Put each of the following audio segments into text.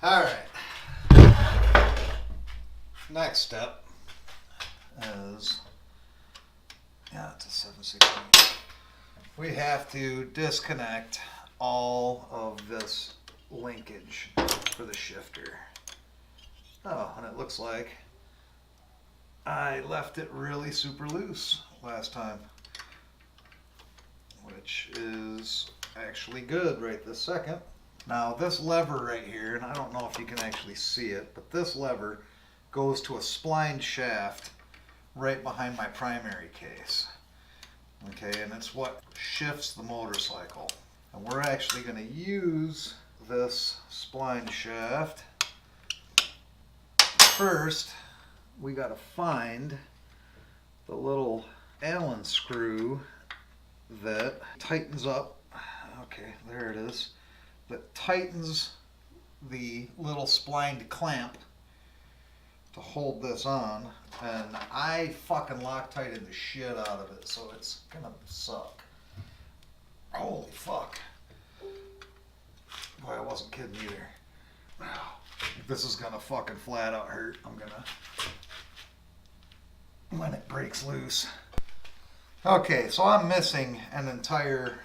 All right. Next step is, it's a 7/16. We have to disconnect all of this linkage for the shifter. Oh, and it looks like I left it really super loose last time, which is actually good right this second. Now this lever right here, and I don't know if you can actually see it, but this lever goes to a splined shaft right behind my primary case. Okay, and it's what shifts the motorcycle. And we're actually going to use this splined shaft. First, we got to find the little Allen screw that tightens up. Okay, there it is. That tightens the little splined clamp to hold this on, and I fucking Loctited the shit out of it, so it's gonna suck. Holy fuck. Boy, I wasn't kidding either. This is gonna fucking flat out hurt. I'm gonna, when it breaks loose. Okay, so I'm missing an entire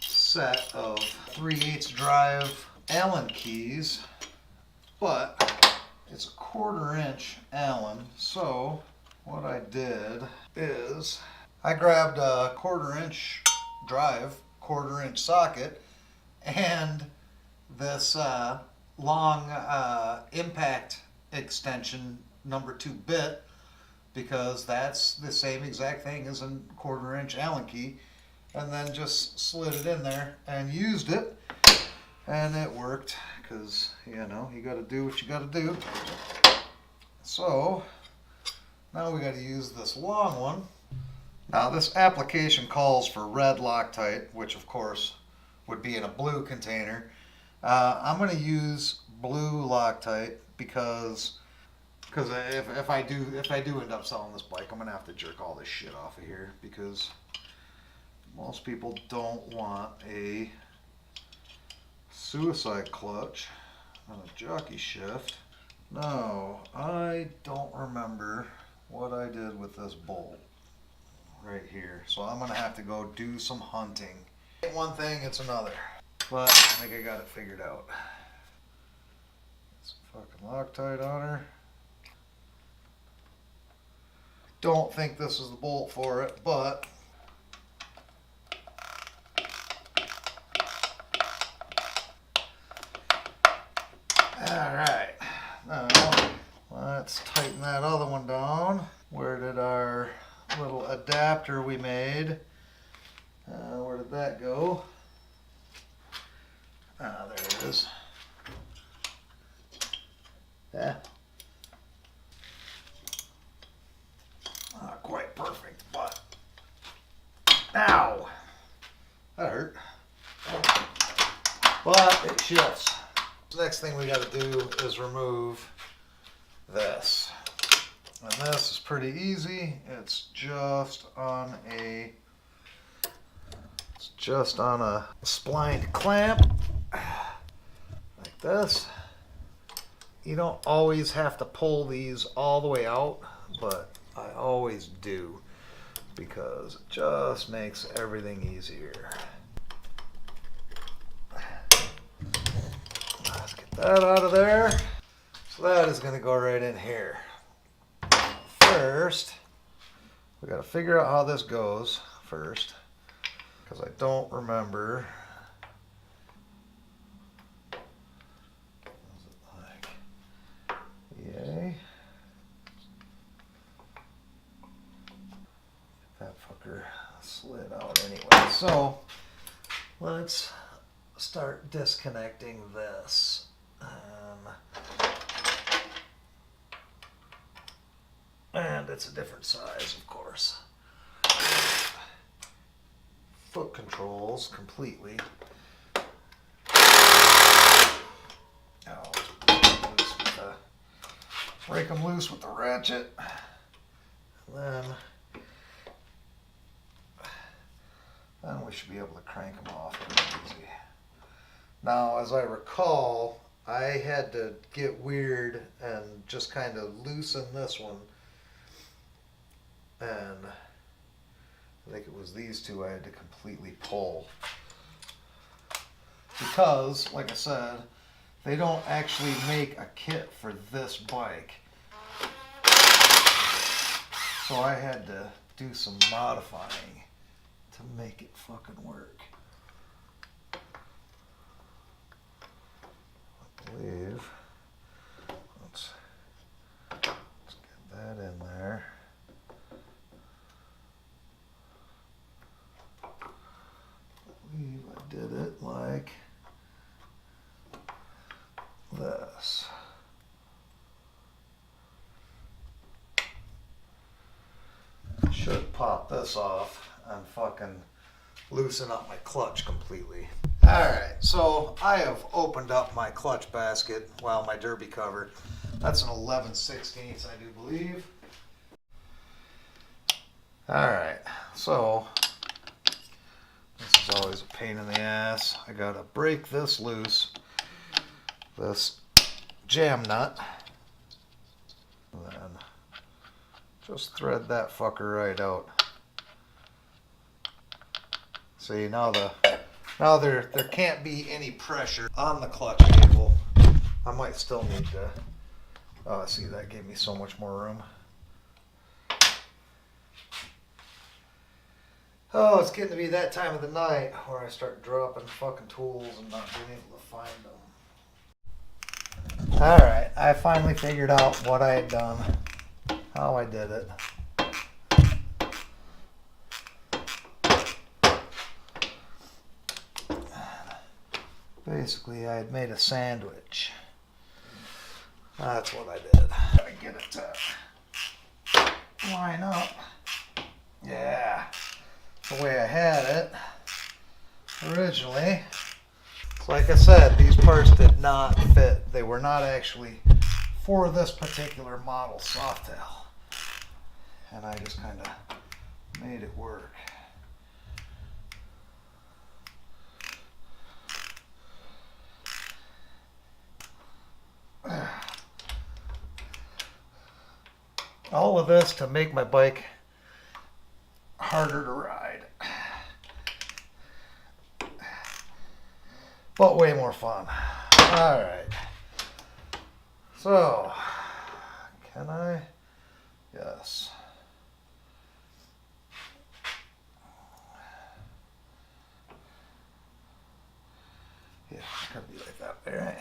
set of 3/8 drive Allen keys, but it's a 1/4 inch Allen. So what I did is I grabbed a 1/4 inch drive, 1/4 inch socket, and this long impact extension number 2 bit, because that's the same exact thing as a 1/4 inch Allen key, and then just slid it in there and used it, and it worked, because you know, you got to do what you got to do. So now we got to use this long one. Now this application calls for red Loctite, which of course would be in a blue container. I'm going to use blue Loctite because if I do end up selling this bike, I'm going to have to jerk all this shit off of here, because most people don't want a suicide clutch on a jockey shift. No, I don't remember what I did with this bolt right here, so I'm gonna have to go do some hunting. One thing, it's another, but I think I got it figured out. Some fucking Loctite on her. Don't think this is the bolt for it, but alright, now let's tighten that other one down. Where did our little adapter we made, where did that go? Ah, there it is. Yeah. Not quite perfect, but ow! That hurt. But it shifts. The next thing we got to do is remove this. And this is pretty easy. It's just on a splined clamp like this. You don't always have to pull these all the way out, but I always do, because it just makes everything easier. Let's get that out of there. So that is going to go right in here. First, we got to figure out how this goes first, because I don't remember. What was it like? Yay. That fucker slid out anyway. So let's start disconnecting this. And it's a different size, of course. Foot controls completely. Break them loose with the ratchet. And then we should be able to crank them off pretty easy. Now, as I recall, I had to get weird and just kind of loosen this one. And I think it was these two I had to completely pull. Because, like I said, they don't actually make a kit for this bike. So I had to do some modifying to make it fucking work. I believe. Let's get that in there. I believe I did it like this. Should pop this off and fucking loosen up my clutch completely. Alright, so I have opened up my clutch basket, well, my derby cover. That's an 11/16, I do believe. Alright, so this is always a pain in the ass. I gotta break this loose, this jam nut, and then just thread that fucker right out. See, now there can't be any pressure on the clutch cable. I might still need to. Oh, see, that gave me so much more room. Oh, it's getting to be that time of the night where I start dropping fucking tools and not being able to find them. Alright, I finally figured out what I had done, how I did it. Basically, I had made a sandwich. That's what I did. I get it to line up. Yeah, the way I had it originally. Like I said, these parts did not fit. They were not actually for this particular model softail. And I just kind of made it work. All of this to make my bike harder to ride, but way more fun. All right, so can I? Yes. Yeah, it's gonna be like that, right?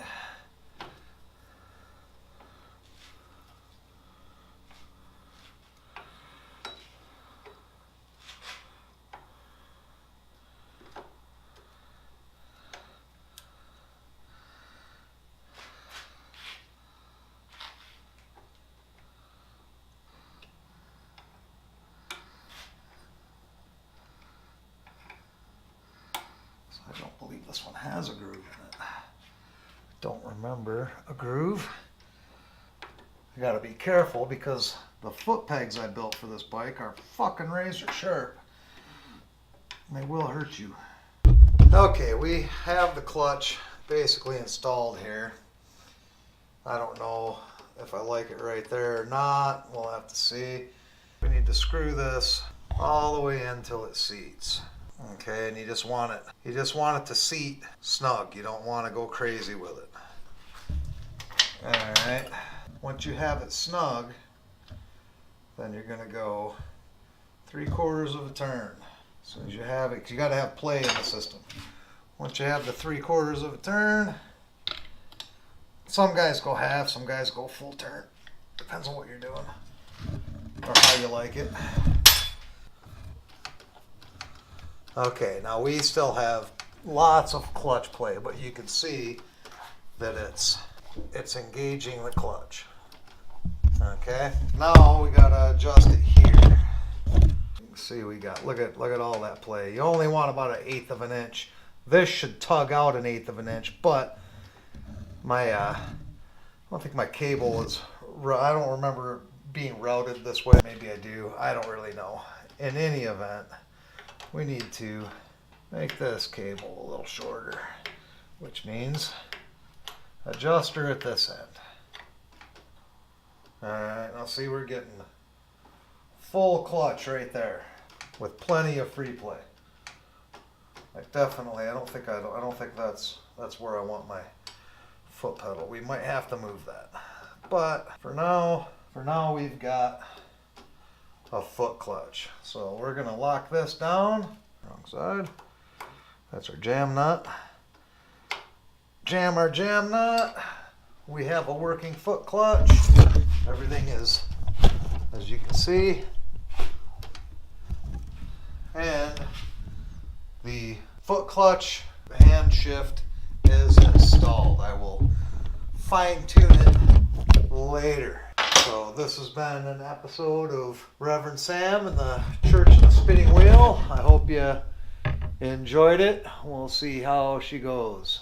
I don't believe this one has a groove in it. Don't remember a groove. I gotta be careful because the foot pegs I built for this bike are fucking razor sharp. They will hurt you. Okay, we have the clutch basically installed here. I don't know if I like it right there or not. We'll have to see. We need to screw this all the way in until it seats. Okay, and you just want it to seat snug. You don't want to go crazy with it. Alright, once you have it snug, then you're going to go 3/4 of a turn. As soon as you have it, you got to have play in the system. Once you have the 3/4 of a turn, some guys go half, some guys go full turn. Depends on what you're doing or how you like it. Okay, now we still have lots of clutch play, but you can see that it's engaging the clutch. Okay, now we gotta adjust it here. You can see we got, look at all that play. You only want about 1/8 of an inch. This should tug out 1/8 of an inch, but my I don't think my cable is, I don't remember it being routed this way. Maybe I do, I don't really know. In any event, we need to make this cable a little shorter, which means adjuster at this end. Alright, now see, we're getting full clutch right there with plenty of free play. Like definitely, I don't think that's where I want my foot pedal. We might have to move that. But for now we've got a foot clutch. So we're gonna lock this down. Wrong side. That's our jam nut. Jam our jam nut. We have a working foot clutch. Everything is, as you can see, and the foot clutch hand shift is installed. I will fine tune it later. So this has been an episode of Reverend Sam and the Church of the Spinning Wheel. I hope you enjoyed it. We'll see how she goes.